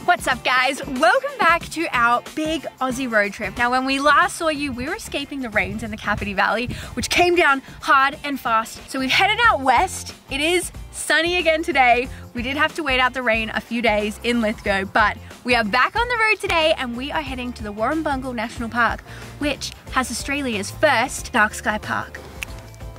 What's up guys? Welcome back to our big Aussie road trip. Now when we last saw you, we were escaping the rains in the Kapiti Valley, which came down hard and fast. So we've headed out west. It is sunny again today. We did have to wait out the rain a few days in Lithgow, but we are back on the road today and we are heading to the Warrumbungle National Park, which has Australia's first dark sky park.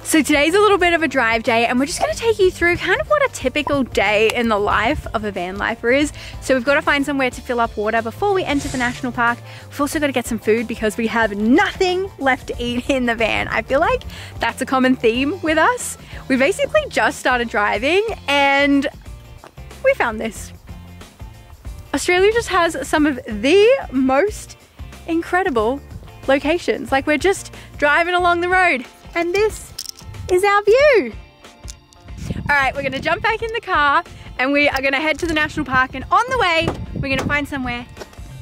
So today's a little bit of a drive day and we're just gonna take you through kind of what a typical day in the life of a van lifer is. So we've got to find somewhere to fill up water before we enter the national park. We've also got to get some food because we have nothing left to eat in the van. I feel like that's a common theme with us. We basically just started driving and we found this. Australia just has some of the most incredible locations. Like we're just driving along the road and this is our view. All right, we're gonna jump back in the car and we are gonna head to the national park, and on the way, we're gonna find somewhere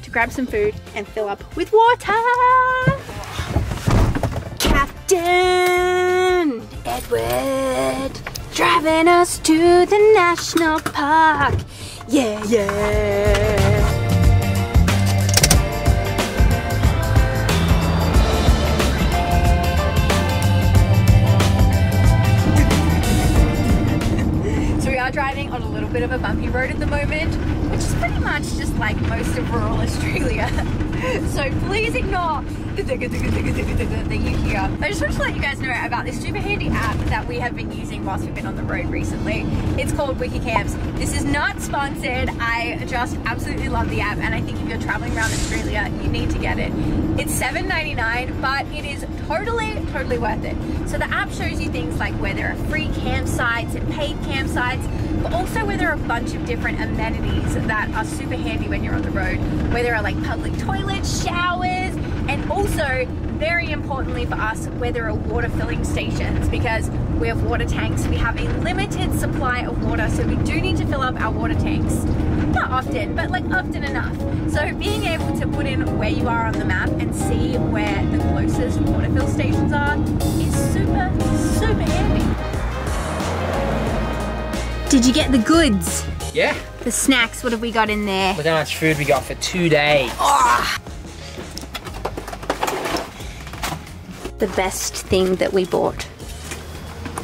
to grab some food and fill up with water. Captain Edward, driving us to the national park. Yeah, yeah. Driving on a little bit of a bumpy road at the moment, which is pretty much just like most of rural Australia. So please ignore the that you hear. I just want to let you guys know about this super handy app that we have been using whilst we've been on the road recently. It's called WikiCamps. This is not sponsored. I just absolutely love the app, and I think if you're traveling around Australia, you need to get it. It's $7.99, but it is totally worth it. So the app shows you things like where there are free campsites and paid campsites, but also where there are a bunch of different amenities that are super handy when you're on the road, where there are like public toilets, showers, and also, very importantly for us, where there are water filling stations, because we have water tanks. We have a limited supply of water, so we do need to fill up our water tanks. Not often, but like often enough. So being able to put in where you are on the map and see where the closest water fill stations are is super handy. Did you get the goods? Yeah. The snacks, what have we got in there? Look how much food we got for 2 days. Oh. The best thing that we bought.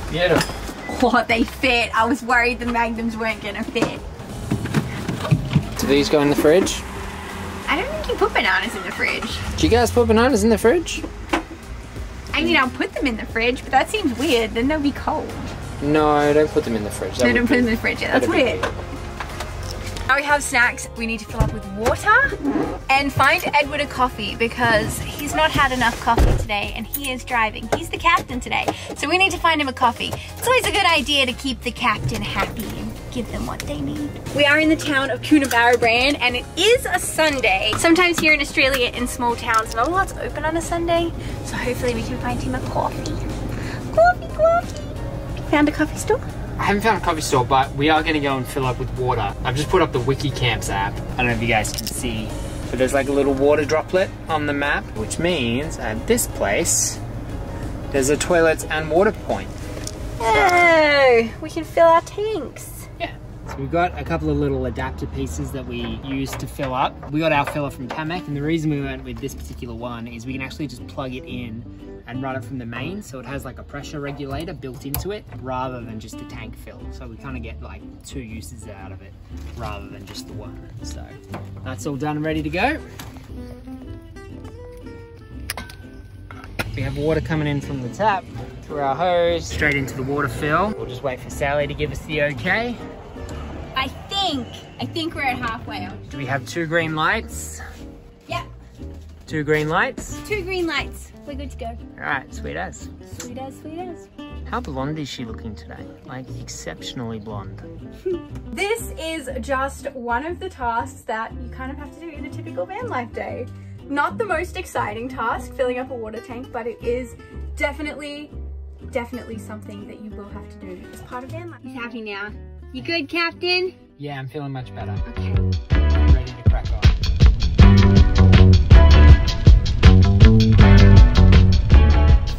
Beautiful. Oh, they fit. I was worried the magnums weren't gonna fit. Do these go in the fridge? I don't think you put bananas in the fridge. Do you guys put bananas in the fridge? I mean, I'll put them in the fridge, but that seems weird. Then they'll be cold. No, don't put them in the fridge. No, don't put them in the fridge. Yeah, that's weird. Now we have snacks. We need to fill up with water and find Edward a coffee because he's not had enough coffee today and he is driving. He's the captain today, so we need to find him a coffee. It's always a good idea to keep the captain happy and give them what they need. We are in the town of Coonabarabran and it is a Sunday. Sometimes here in Australia in small towns, not a lot's open on a Sunday, so hopefully we can find him a coffee. Coffee. Found a coffee store? I haven't found a coffee store, but we are going to go and fill up with water. I've just put up the WikiCamps app. I don't know if you guys can see, but there's like a little water droplet on the map, which means at this place, there's a toilet and water point. Oh, we can fill our tanks. Yeah. So we've got a couple of little adapter pieces that we use to fill up. We got our filler from Tamak, and the reason we went with this particular one is we can actually just plug it in and run it from the main, so it has like a pressure regulator built into it rather than just a tank fill. So we kind of get like 2 uses out of it rather than just the one. So that's all done and ready to go. We have water coming in from the tap through our hose straight into the water fill. We'll just wait for Sally to give us the okay. I think we're at halfway. Do we have 2 green lights? Yep. 2 green lights? 2 green lights. We're good to go. Alright, sweet as. Sweet as. How blonde is she looking today? Like, exceptionally blonde. This is just one of the tasks that you kind of have to do in a typical van life day. Not the most exciting task, filling up a water tank, but it is definitely something that you will have to do as part of van life. He's happy now. You good, Captain? Yeah, I'm feeling much better. Okay. I'm ready to crack on.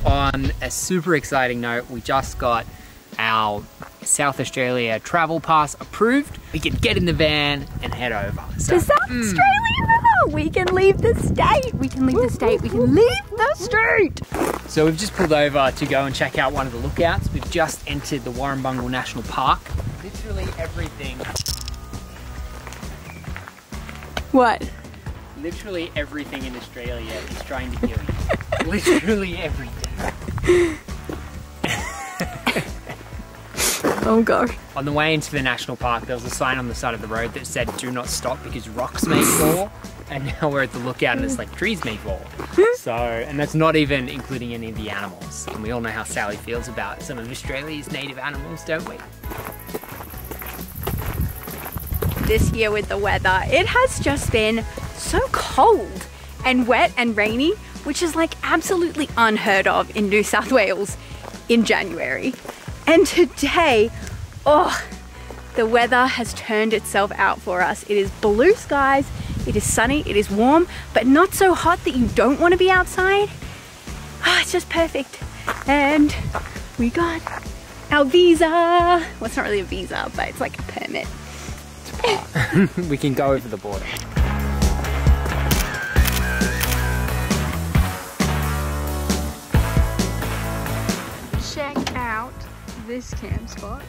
On a super exciting note, we just got our South Australia travel pass approved, we can get in the van and head over. So, to South Australia! We can leave the state! We can leave the state! We can leave the state! So we've just pulled over to go and check out one of the lookouts. We've just entered the Warrumbungle National Park. Literally everything. What? Literally everything in Australia is trying to kill you. Literally everything. Oh gosh. On the way into the national park, there was a sign on the side of the road that said, "Do not stop because rocks may fall." And now we're at the lookout and it's like, trees may fall. So, and that's not even including any of the animals. And we all know how Sally feels about some of Australia's native animals, don't we? This year with the weather, it has just been so cold and wet and rainy, which is like absolutely unheard of in New South Wales in January. And today, oh, the weather has turned itself out for us. It is blue skies, it is sunny, it is warm, but not so hot that you don't want to be outside. Oh, it's just perfect. And we got our visa. Well, it's not really a visa, but it's like a permit. We can go over the border. Check out this camp spot.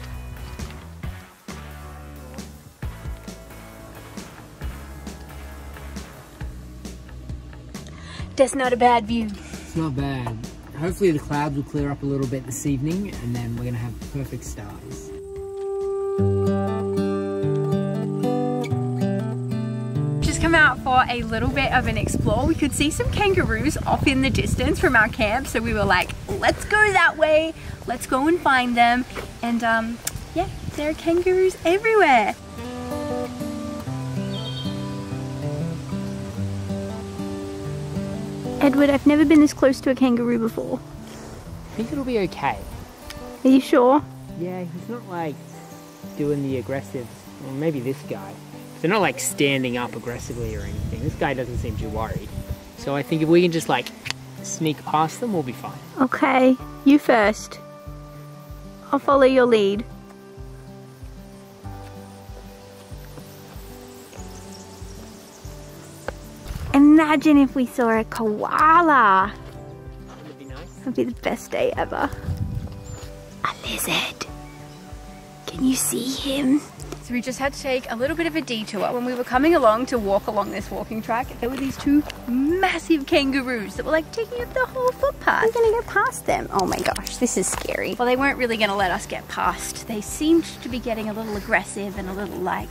That's not a bad view. It's not bad. Hopefully the clouds will clear up a little bit this evening and then we're gonna have perfect stars. Come out for a little bit of an explore. We could see some kangaroos off in the distance from our camp, so we were like, let's go that way, let's go and find them. And yeah, there are kangaroos everywhere. Edward, I've never been this close to a kangaroo before. I think it'll be okay. Are you sure? Yeah, he's not like doing the aggressive, well, maybe this guy. They're not like standing up aggressively or anything. This guy doesn't seem too worried. So I think if we can just like sneak past them, we'll be fine. Okay, you first. I'll follow your lead. Imagine if we saw a koala. That'd be nice. That'd be the best day ever. A lizard. Can you see him? So we just had to take a little bit of a detour. When we were coming along to walk along this walking track, there were these two massive kangaroos that were like taking up the whole footpath. We're gonna go past them. Oh my gosh, this is scary. Well, they weren't really gonna let us get past. They seemed to be getting a little aggressive and a little like,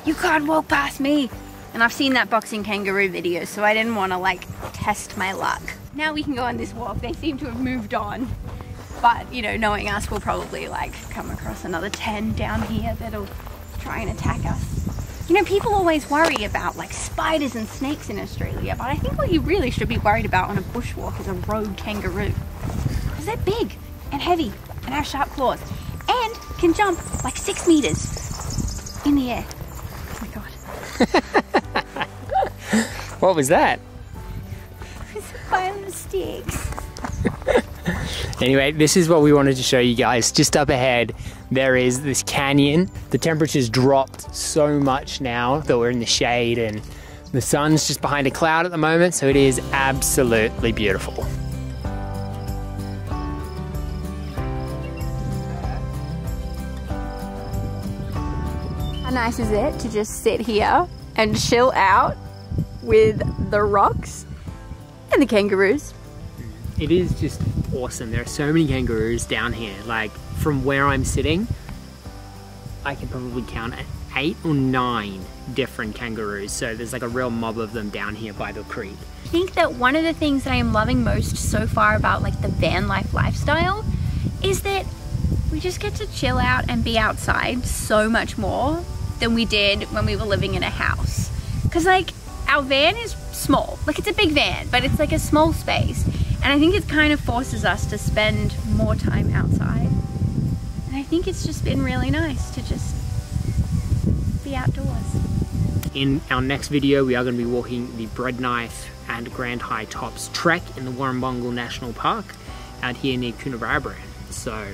you can't walk past me. And I've seen that boxing kangaroo video, so I didn't wanna like test my luck. Now we can go on this walk. They seem to have moved on. But, you know, knowing us, we'll probably like come across another 10 down here that'll try and attack us. You know, people always worry about like spiders and snakes in Australia, but I think what you really should be worried about on a bushwalk is a road kangaroo. Because they're big and heavy and have sharp claws and can jump like 6 meters in the air. Oh my god. What was that? It's a pile of sticks. Anyway, this is what we wanted to show you guys. Just up ahead, there is this canyon. The temperature's dropped so much now that we're in the shade and the sun's just behind a cloud at the moment, so it is absolutely beautiful. How nice is it to just sit here and chill out with the rocks and the kangaroos? It is just awesome. There are so many kangaroos down here. Like from where I'm sitting, I can probably count 8 or 9 different kangaroos. So there's like a real mob of them down here by the creek. I think that one of the things that I am loving most so far about like the van life lifestyle is that we just get to chill out and be outside so much more than we did when we were living in a house. Because like our van is small, like it's a big van, but it's like a small space. And I think it kind of forces us to spend more time outside. And I think it's just been really nice to just be outdoors. In our next video, we are going to be walking the Breadknife and Grand High Tops trek in the Warrumbungle National Park out here near Kangaroos. So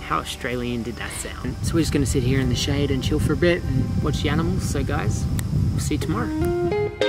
How Australian did that sound? So we're just gonna sit here in the shade and chill for a bit and watch the animals. So guys, we'll see you tomorrow.